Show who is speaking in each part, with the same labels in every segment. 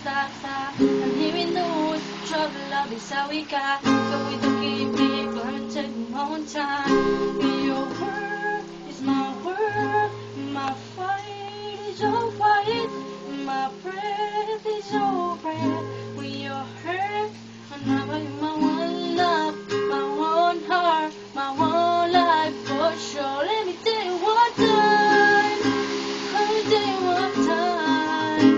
Speaker 1: stop. I'm hearing the words, trouble, love is how we got. So we don't keep it, gonna take my own time. Your word is my word, my fight is your fight, my breath is your breath. When you're hurt, I'm not like my one love, my one heart, my one life for sure. Let me tell you one time, let me tell you one time.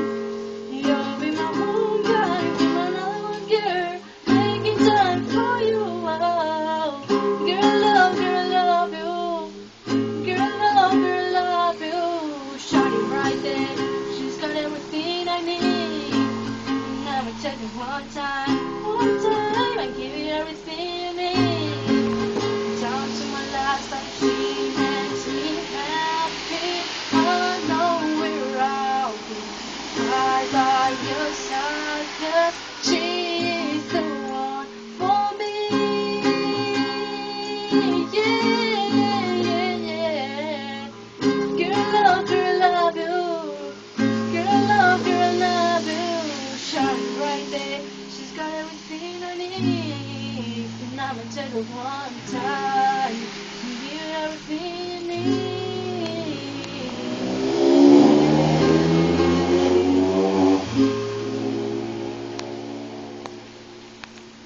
Speaker 1: You'll be my one guy, be my love girl, making time for you. Oh, girl, love you. Girl, love you. Shining right there, she's got everything I need. Let me tell you one time, I give you everything you need. Down to my last life, she makes me happy. I know we're out here, right by your side, 'cause she's the one for me. Yeah. Girl, love you. Girl, love you. Shine right there. She's got everything I need. And I'ma tell her one time. Give you everything you need.